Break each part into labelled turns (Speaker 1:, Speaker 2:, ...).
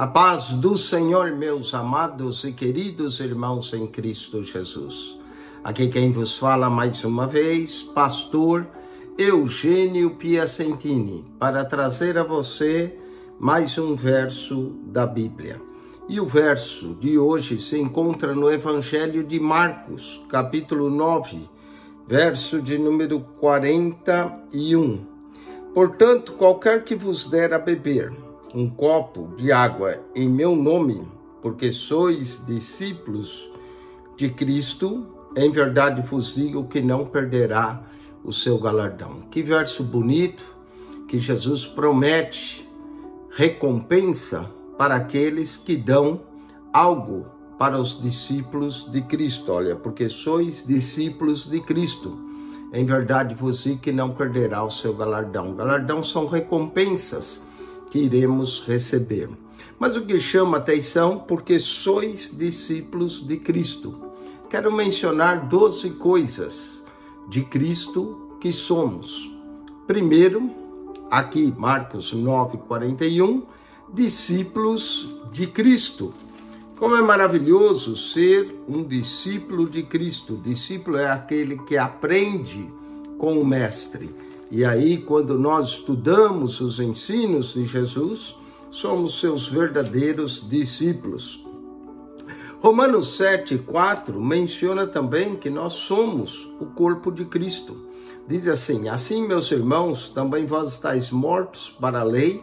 Speaker 1: A paz do Senhor, meus amados e queridos irmãos em Cristo Jesus. Aqui quem vos fala mais uma vez, pastor Eugênio Piacentini, para trazer a você mais um verso da Bíblia. E o verso de hoje se encontra no Evangelho de Marcos, capítulo 9, verso de número 41. Portanto, qualquer que vos der a beber um copo de água em meu nome, porque sois discípulos de Cristo, em verdade vos digo que não perderá o seu galardão. Que verso bonito, que Jesus promete recompensa para aqueles que dão algo para os discípulos de Cristo. Olha, porque sois discípulos de Cristo, em verdade vos digo que não perderá o seu galardão. Galardão são recompensas que iremos receber. Mas o que chama atenção, porque sois discípulos de Cristo. Quero mencionar 12 coisas de Cristo que somos. Primeiro, aqui Marcos 9:41, discípulos de Cristo. Como é maravilhoso ser um discípulo de Cristo. Discípulo é aquele que aprende com o mestre. E aí, quando nós estudamos os ensinos de Jesus, somos seus verdadeiros discípulos. Romanos 7:4 menciona também que nós somos o corpo de Cristo. Diz assim: assim, meus irmãos, também vós estáis mortos para a lei,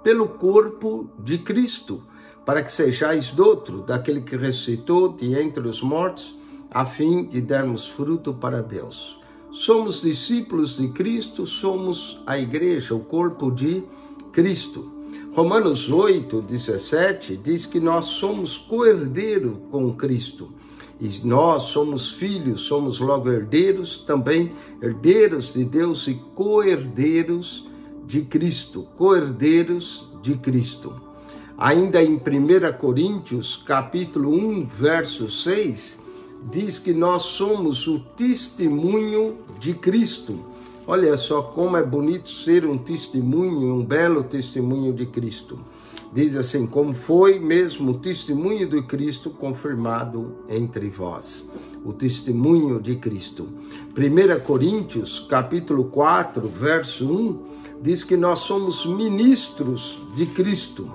Speaker 1: pelo corpo de Cristo, para que sejais douto daquele que ressuscitou de entre os mortos, a fim de darmos fruto para Deus. Somos discípulos de Cristo, somos a igreja, o corpo de Cristo. Romanos 8:17 diz que nós somos co-herdeiro com Cristo. E nós somos filhos, somos logo herdeiros, também herdeiros de Deus e co-herdeiros de Cristo. Co-herdeiros de Cristo. Ainda em 1 Coríntios, capítulo 1, verso 6, diz que nós somos o testemunho de Cristo. Olha só como é bonito ser um testemunho, um belo testemunho de Cristo. Diz assim, como foi mesmo o testemunho de Cristo confirmado entre vós. O testemunho de Cristo. 1 Coríntios, capítulo 4, verso 1, diz que nós somos ministros de Cristo.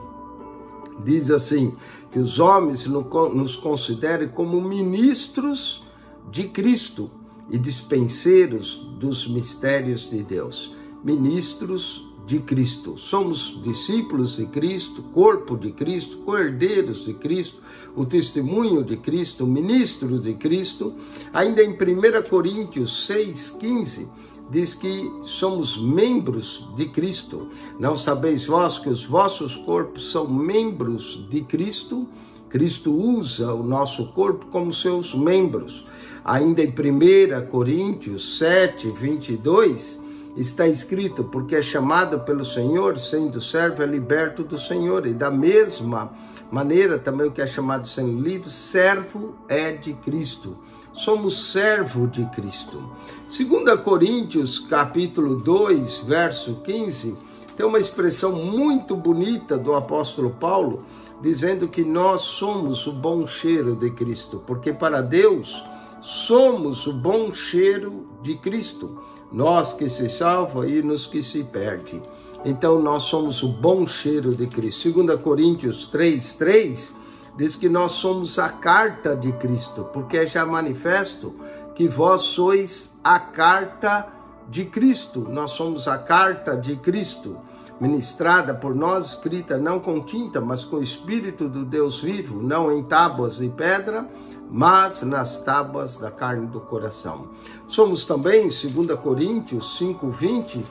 Speaker 1: Diz assim, que os homens nos considerem como ministros de Cristo e dispenseiros dos mistérios de Deus. Ministros de Cristo. Somos discípulos de Cristo, corpo de Cristo, co-herdeiros de Cristo, o testemunho de Cristo, ministros de Cristo. Ainda em 1 Coríntios 6:15, diz que somos membros de Cristo. Não sabeis vós que os vossos corpos são membros de Cristo? Cristo usa o nosso corpo como seus membros. Ainda em 1 Coríntios 7:22, está escrito, porque é chamado pelo Senhor, sendo servo, é liberto do Senhor. E da mesma maneira, também o que é chamado sendo livre, servo é de Cristo. Somos servo de Cristo. 2 Coríntios, capítulo 2, verso 15, tem uma expressão muito bonita do apóstolo Paulo, dizendo que nós somos o bom cheiro de Cristo, porque para Deus somos o bom cheiro de Cristo, nós que se salva e nos que se perde. Então nós somos o bom cheiro de Cristo. 2 Coríntios 3:3 diz que nós somos a carta de Cristo, porque é já manifesto que vós sois a carta de Cristo. Nós somos a carta de Cristo, ministrada por nós, escrita não com tinta, mas com o Espírito do Deus vivo, não em tábuas de pedra, mas nas tábuas da carne do coração. Somos também, 2 Coríntios 5:20,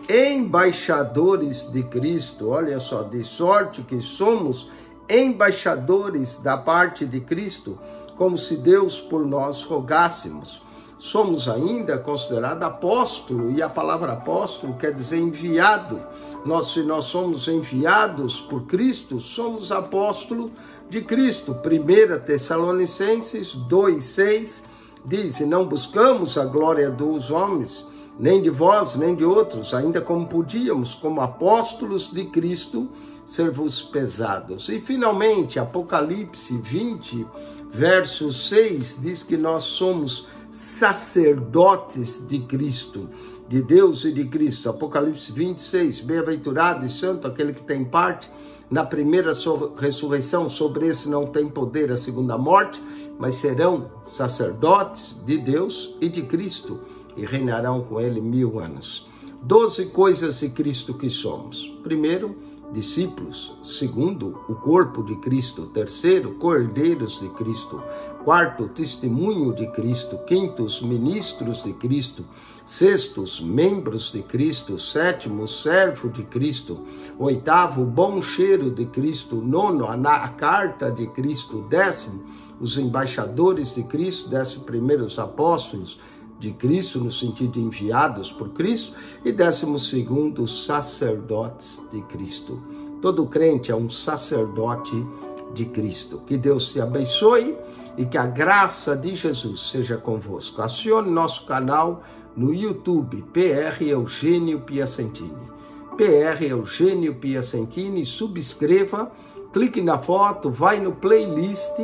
Speaker 1: embaixadores de Cristo. Olha só, de sorte que somos embaixadores da parte de Cristo, como se Deus por nós rogássemos. Somos ainda considerados apóstolo, e a palavra apóstolo quer dizer enviado. Se nós somos enviados por Cristo, somos apóstolo de Cristo. 1 Tessalonicenses 2:6 diz, e não buscamos a glória dos homens, nem de vós, nem de outros, ainda como podíamos, como apóstolos de Cristo, ser-vos pesados. E finalmente, Apocalipse 20, verso 6, diz que nós somos sacerdotes de Cristo, de Deus e de Cristo. Apocalipse 26, bem-aventurado e santo aquele que tem parte na primeira ressurreição, sobre esse não tem poder a segunda morte, mas serão sacerdotes de Deus e de Cristo e reinarão com ele 1000 anos. 12 coisas de Cristo que somos. Primeiro, discípulos. Segundo, o corpo de Cristo. Terceiro, cordeiros de Cristo. Quarto, testemunho de Cristo. Quinto, ministros de Cristo. Sexto, membros de Cristo. Sétimo, servo de Cristo. Oitavo, bom cheiro de Cristo. Nono, a carta de Cristo. Décimo, os embaixadores de Cristo. 11º, os apóstolos de Cristo, no sentido de enviados por Cristo, e 12º, os sacerdotes de Cristo. Todo crente é um sacerdote de Cristo. Que Deus te abençoe e que a graça de Jesus seja convosco. Acione nosso canal no YouTube, PR Eugênio Piacentini. PR Eugênio Piacentini, subscreva, clique na foto, vai no playlist,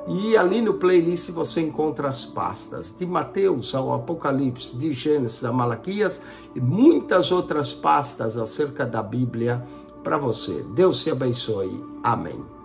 Speaker 1: e ali no playlist você encontra as pastas de Mateus ao Apocalipse, de Gênesis a Malaquias e muitas outras pastas acerca da Bíblia para você. Deus te abençoe. Amém.